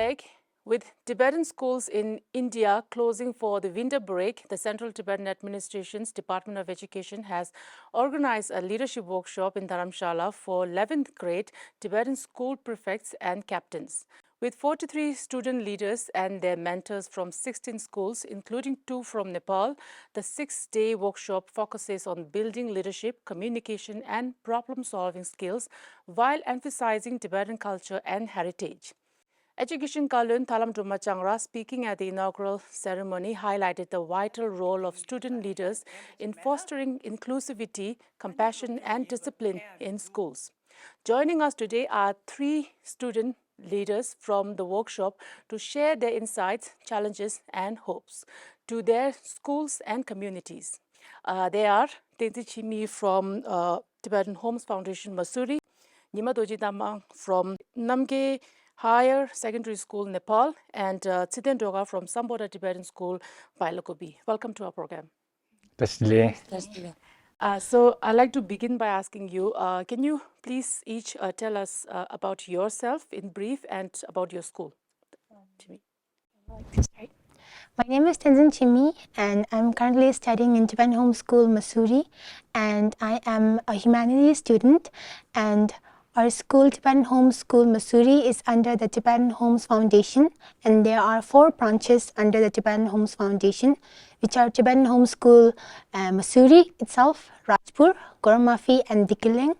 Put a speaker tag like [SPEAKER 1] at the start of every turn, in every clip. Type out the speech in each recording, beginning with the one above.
[SPEAKER 1] leg. With Tibetan schools in India closing for the winter break, the Central Tibetan Administration's Department of Education has organized a leadership workshop in Dharamshala for 11th grade Tibetan school prefects and captains. With 43 student leaders and their mentors from 16 schools, including 2 from Nepal, the 6-day workshop focuses on building leadership, communication, and problem-solving skills while emphasizing Tibetan culture and heritage. Education Kalun Thalam Changra, speaking at the inaugural ceremony, highlighted the vital role of student leaders in fostering inclusivity, compassion, and discipline in schools. Joining us today are 3 student leaders from the workshop to share their insights, challenges, and hopes to their schools and communities. They are Tenzin Chimi from Tibetan Homes Foundation, Mussoorie, Nima Doji Damang from Namge Higher Secondary School, Nepal, and Tsiten Doga from Samboda Tibetan School, Bailakobi. Welcome to our program. So I'd like to begin by asking you, can you please each tell us about yourself in brief and about your school?
[SPEAKER 2] My name is Tenzin Chimi, and I'm currently studying in Tibetan Home School, Mussoorie, and I am a humanities student. And our school, Tibetan Home School, Mussoorie, is under the Tibetan Homes Foundation, and there are 4 branches under the Tibetan Homes Foundation, which are Tibetan Home School, Mussoorie itself, Rajpur, Goramafi, and Dikiling.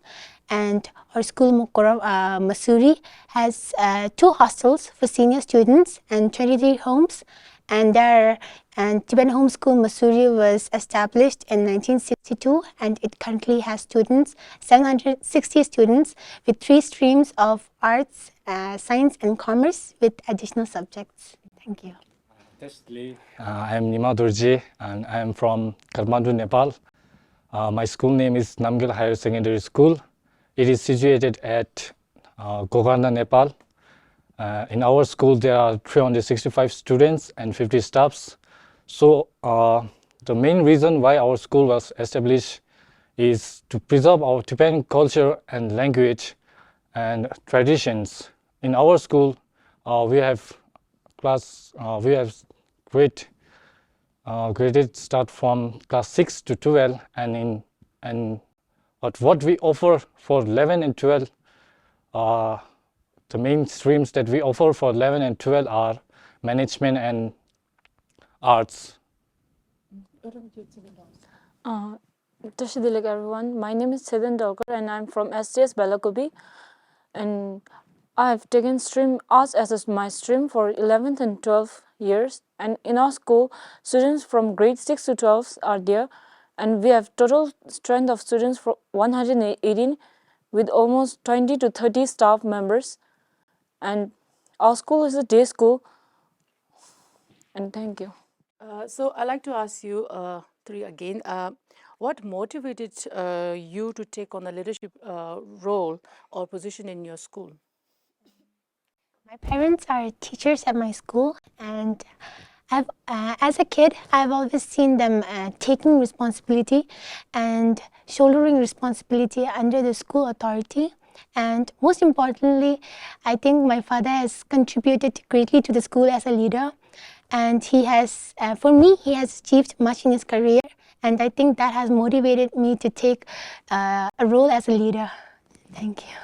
[SPEAKER 2] And our school, Mussoorie, has 2 hostels for senior students and 23 homes. And Tibetan Home School Mussoorie was established in 1962, and it currently has 760 students with 3 streams of arts, science, and commerce with additional subjects. Thank you.
[SPEAKER 3] I am Nima Dorje, and I am from Kathmandu, Nepal. My school name is Namgyal Higher Secondary School. It is situated at Gokarna, Nepal. In our school, there are 365 students and 50 staffs. So the main reason why our school was established is to preserve our Tibetan culture and language and traditions. In our school, we have graded start from class 6 to 12, but what we offer for 11 and 12, the main streams that we offer for 11 and 12 are management and arts.
[SPEAKER 4] Tashidilik everyone, my name is Tsiten Doga and I'm from STS Bailakobi, and I have taken arts as my stream for 11th and 12th years, and in our school students from grade 6 to 12 are there, and we have total strength of students for 118 with almost 20 to 30 staff members. And our school is a day school, and thank you.
[SPEAKER 1] So I'd like to ask you 3 again. What motivated you to take on a leadership role or position in your school?
[SPEAKER 2] My parents are teachers at my school, and as a kid, I've always seen them taking responsibility and shouldering responsibility under the school authority. And most importantly, I think my father has contributed greatly to the school as a leader, and he has, for me, he has achieved much in his career, and I think that has motivated me to take a role as a leader. Thank you.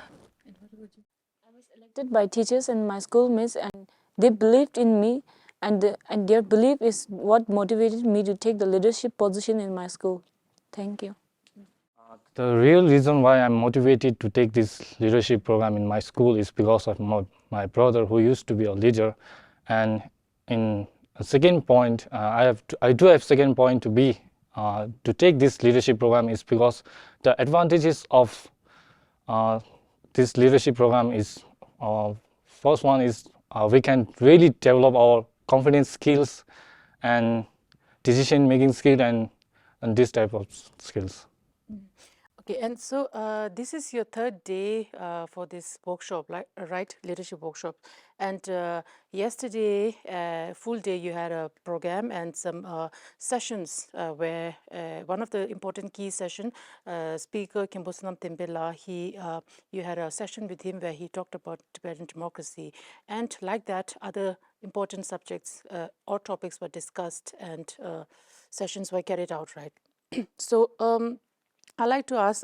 [SPEAKER 4] I was elected by teachers and my schoolmates, and they believed in me, and their belief is what motivated me to take the leadership position in my school. Thank you.
[SPEAKER 3] The real reason why I'm motivated to take this leadership program in my school is because of my brother, who used to be a leader. And in a second point, I do have second point to take this leadership program is because the advantages of this leadership program is, first one is we can really develop our confidence skills and decision making skill and this type of skills.
[SPEAKER 1] Okay, and so this is your third day for this workshop, right? Leadership workshop. And yesterday, full day, you had a program and some sessions where one of the important key session, speaker Kimbosanam Timbela, you had a session with him where he talked about Tibetan democracy. And like that, other important subjects or topics were discussed and sessions were carried out, right? So, I'd like to ask,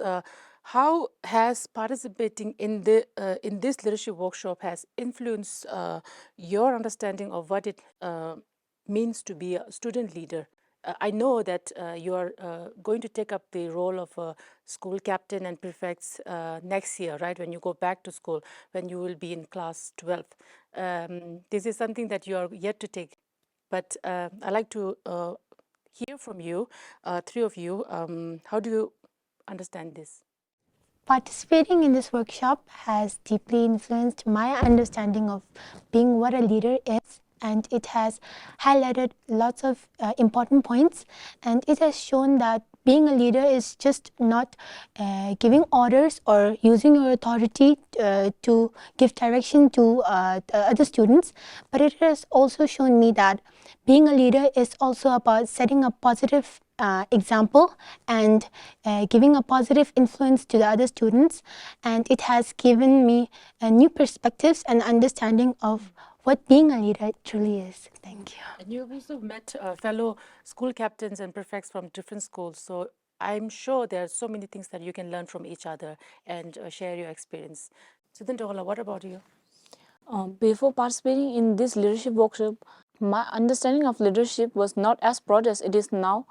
[SPEAKER 1] how has participating in this leadership workshop has influenced your understanding of what it means to be a student leader? I know that you are going to take up the role of a school captain and prefects next year, right? When you go back to school, when you will be in class 12th. This is something that you are yet to take. But I'd like to hear from you, three of you. How do you understand this?
[SPEAKER 2] Participating in this workshop has deeply influenced my understanding of being what a leader is, and it has highlighted lots of important points, and it has shown that being a leader is just not giving orders or using your authority to give direction to other students, but it has also shown me that being a leader is also about setting a positive example and giving a positive influence to the other students, and it has given me new perspectives and understanding of what being a leader truly is. Thank you.
[SPEAKER 1] And you've also met fellow school captains and prefects from different schools, so I'm sure there are so many things that you can learn from each other and share your experience. Siddhantola, what about you?
[SPEAKER 4] Before participating in this leadership workshop, my understanding of leadership was not as broad as it is now.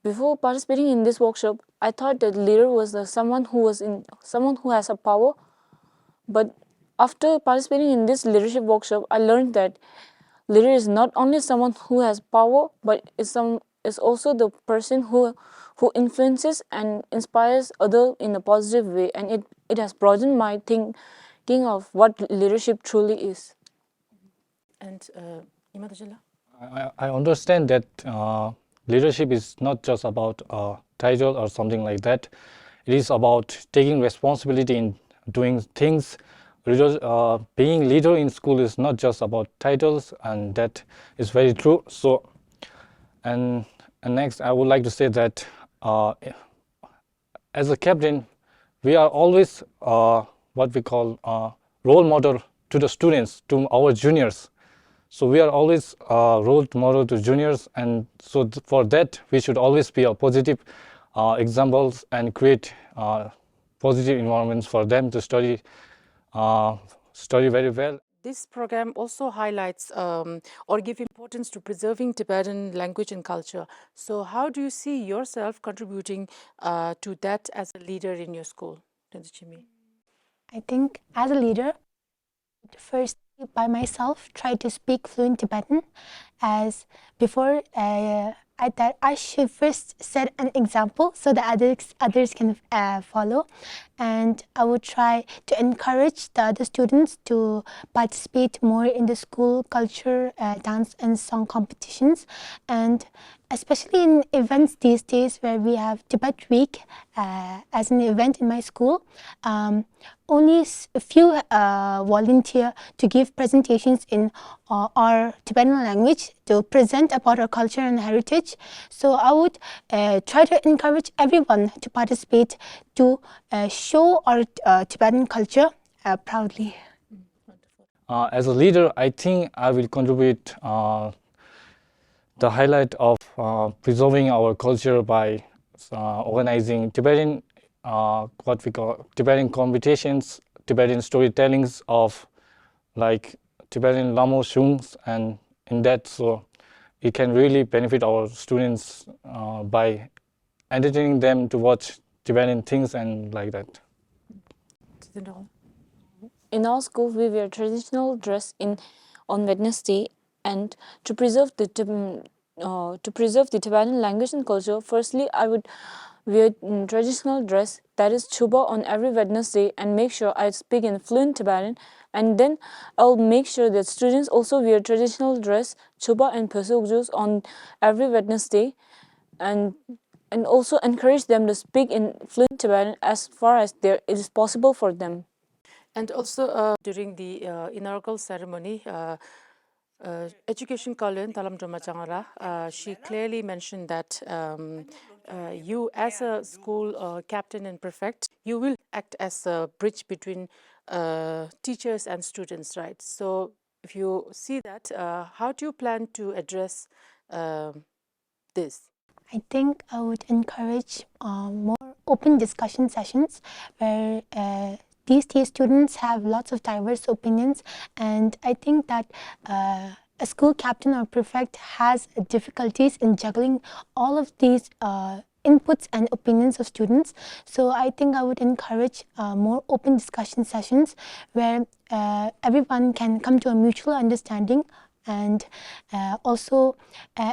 [SPEAKER 4] Before participating in this workshop, I thought that leader was someone who has a power. But after participating in this leadership workshop, I learned that leader is not only someone who has power, but is also the person who influences and inspires other in a positive way, and it has broadened my thinking of what leadership truly is.
[SPEAKER 1] And Imadajala?
[SPEAKER 3] I understand that leadership is not just about a title or something like that. It is about taking responsibility in doing things. Being leader in school is not just about titles, and that is very true. So, and next, I would like to say that as a captain, we are always what we call role model to the students, to our juniors. So we are always role model to juniors, and so for that we should always be a positive examples and create positive environments for them to study very well.
[SPEAKER 1] This program also highlights or give importance to preserving Tibetan language and culture. So how do you see yourself contributing to that as a leader in your school, Tenzuchimi?
[SPEAKER 2] I think as a leader, first by myself try to speak fluent Tibetan, as before that I should first set an example so that others can follow, and I would try to encourage the other students to participate more in the school culture, dance and song competitions, and especially in events these days where we have Tibet Week as an event in my school. Only a few volunteer to give presentations in our Tibetan language to present about our culture and heritage. So I would try to encourage everyone to participate to show our Tibetan culture proudly.
[SPEAKER 3] As a leader, I think I will contribute the highlight of preserving our culture by organizing Tibetan what we call Tibetan competitions, Tibetan storytellings of like Tibetan Lamo Shungs, and in that, so it can really benefit our students by entertaining them to watch Tibetan things and like that.
[SPEAKER 4] In our school, we wear traditional dress on Wednesday, and to preserve the Tibetan language and culture, firstly, I would wear traditional dress, that is chuba, on every Wednesday, and make sure I speak in fluent Tibetan. And then I'll make sure that students also wear traditional dress, chuba and pesukjus on every Wednesday. And and also encourage them to speak in fluent Tibetan as far as it is possible for them.
[SPEAKER 1] And also during the inaugural ceremony, Education Kalyan Talam Changara, she clearly mentioned that you as a school captain and prefect, you will act as a bridge between teachers and students, right? So if you see that, how do you plan to address this?
[SPEAKER 2] I think I would encourage more open discussion sessions where these students have lots of diverse opinions, and I think that a school captain or prefect has difficulties in juggling all of these inputs and opinions of students. So I think I would encourage more open discussion sessions where everyone can come to a mutual understanding, and also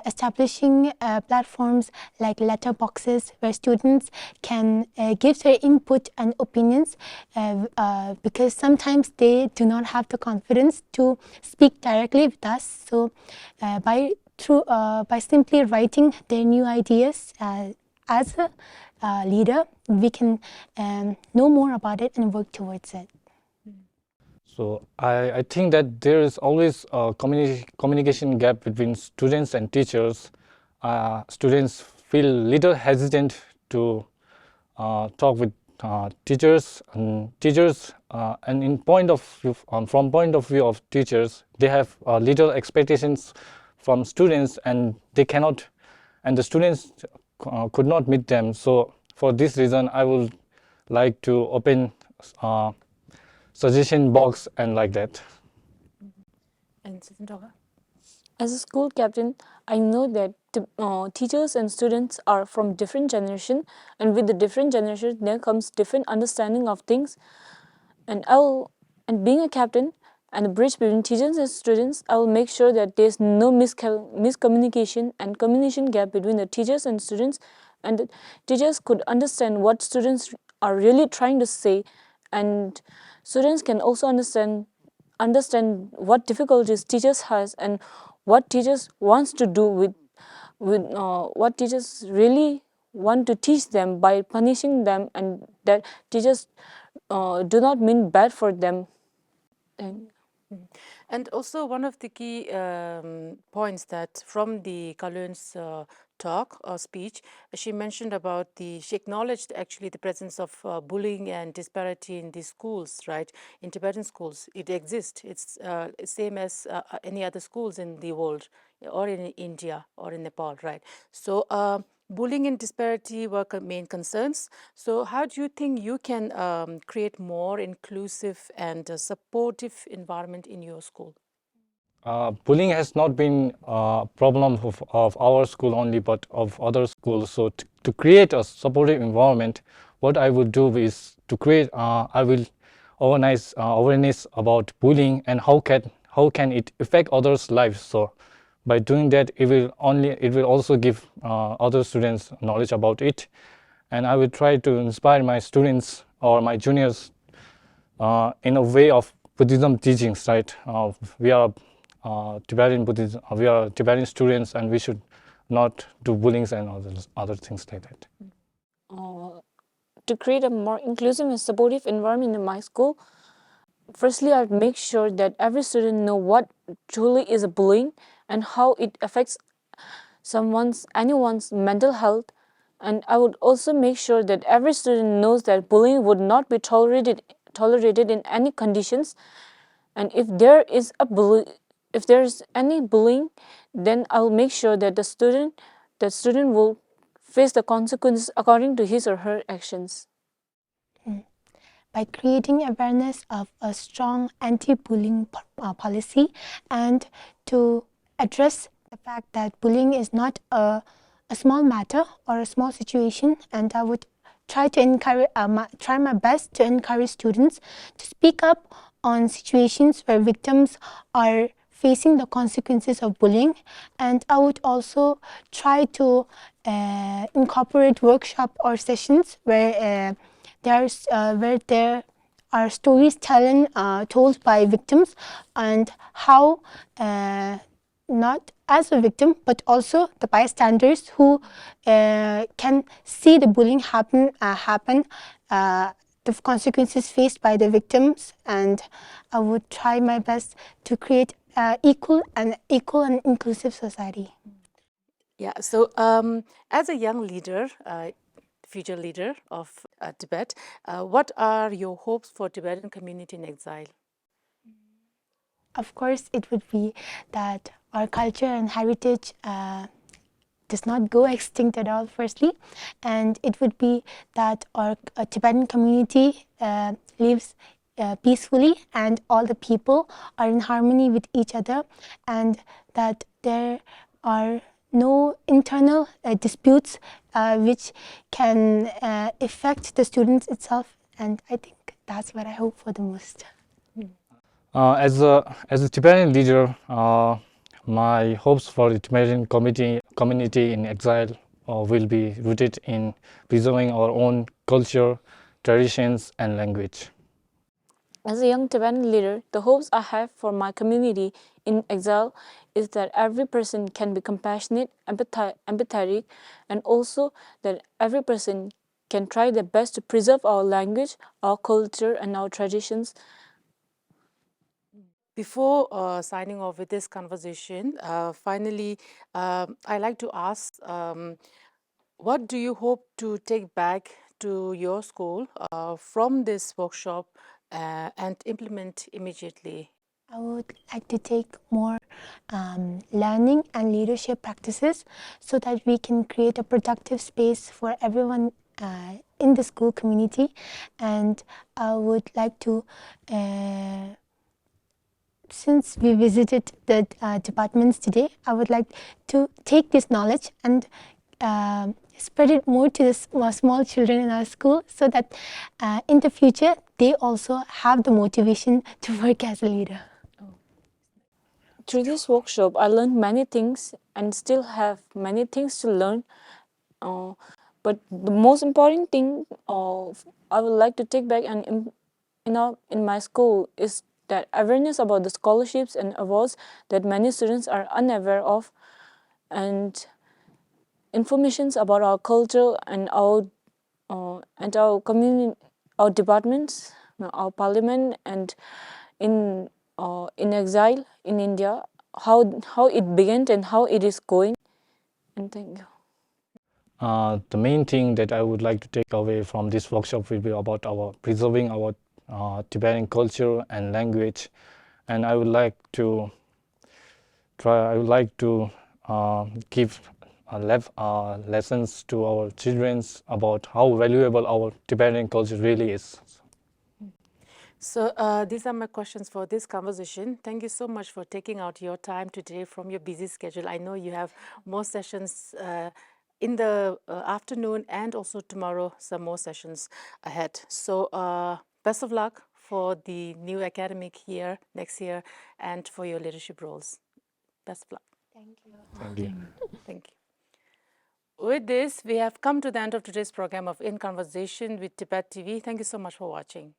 [SPEAKER 2] establishing platforms like letterboxes where students can give their input and opinions, because sometimes they do not have the confidence to speak directly with us. So by simply writing their new ideas as a leader, we can know more about it and work towards it.
[SPEAKER 3] So I think that there is always a communication gap between students and teachers. Students feel little hesitant to talk with teachers, and in point of view, from point of view of teachers, they have little expectations from students, and they cannot, and the students could not meet them. So for this reason, I would like to open suggestion box and like that.
[SPEAKER 1] And Siddhartha?
[SPEAKER 4] As a school captain, I know that teachers and students are from different generation, and with the different generation, there comes different understanding of things. And being a captain and a bridge between teachers and students, I will make sure that there's no miscommunication and communication gap between the teachers and students, and the teachers could understand what students are really trying to say, and students can also understand what difficulties teachers has and what teachers wants to do with what teachers really want to teach them by punishing them, and that teachers do not mean bad for them.
[SPEAKER 1] And also one of the key points that from the Kalyan's talk or speech, she mentioned about she acknowledged actually the presence of bullying and disparity in the schools, right? In Tibetan schools, it exists. It's same as any other schools in the world, or in India or in Nepal, right? So bullying and disparity were main concerns. So how do you think you can create more inclusive and supportive environment in your school?
[SPEAKER 3] Bullying has not been a problem of our school only, but of other schools. So to create a supportive environment, what I would do is to create, I will organize awareness about bullying and how can it affect others' lives. So by doing that, it will also give other students knowledge about it, and I will try to inspire my students or my juniors in a way of Buddhism teachings, right? We are Tibetan Buddhism, we are Tibetan students, and we should not do bullying and other things like that.
[SPEAKER 4] To create a more inclusive and supportive environment in my school, firstly, I'd make sure that every student know what truly is a bullying and how it affects anyone's mental health. And I would also make sure that every student knows that bullying would not be tolerated in any conditions. And if there is any bullying, then I will make sure that the student will face the consequences according to his or her actions.
[SPEAKER 2] By creating awareness of a strong anti-bullying policy, and to address the fact that bullying is not a small matter or a small situation, and I would try my best to encourage students to speak up on situations where victims are facing the consequences of bullying. And I would also try to incorporate workshop or sessions where there are stories told by victims, and how not as a victim, but also the bystanders who can see the bullying happen, the consequences faced by the victims, and I would try my best to create equal and inclusive society.
[SPEAKER 1] Yeah, so as a young leader, future leader of Tibet, what are your hopes for Tibetan community in exile?
[SPEAKER 2] Of course, it would be that our culture and heritage does not go extinct at all, firstly, and it would be that our Tibetan community lives peacefully and all the people are in harmony with each other, and that there are no internal disputes which can affect the students itself, and I think that's what I hope for the most.
[SPEAKER 3] As a Tibetan leader, my hopes for the Tibetan community in exile will be rooted in preserving our own culture, traditions, and language.
[SPEAKER 4] As a young Tibetan leader, the hopes I have for my community in exile is that every person can be compassionate, empathetic, and also that every person can try their best to preserve our language, our culture, and our traditions.
[SPEAKER 1] Before signing off with this conversation, finally, I'd like to ask, what do you hope to take back to your school from this workshop and implement immediately?
[SPEAKER 2] I would like to take more learning and leadership practices so that we can create a productive space for everyone in the school community. And I would like to, since we visited the departments today, I would like to take this knowledge and spread it more to the small children in our school so that in the future they also have the motivation to work as a leader.
[SPEAKER 4] Through this workshop, I learned many things and still have many things to learn. But the most important thing I would like to take back and in my school is that awareness about the scholarships and awards that many students are unaware of, and informations about our culture and our community, our departments, our parliament, and in exile in India, how it began and how it is going. And thank you.
[SPEAKER 3] The main thing that I would like to take away from this workshop will be about preserving our Tibetan culture and language, and I would like to give lessons to our children about how valuable our Tibetan culture really is.
[SPEAKER 1] So these are my questions for this conversation. Thank you so much for taking out your time today from your busy schedule. I know you have more sessions in the afternoon and also tomorrow some more sessions ahead. So best of luck for the new academic year next year and for your leadership roles. Best of luck.
[SPEAKER 2] Thank you.
[SPEAKER 3] Thank you.
[SPEAKER 1] Thank you. With this, we have come to the end of today's program of In Conversation with Tibettv. Thank you so much for watching.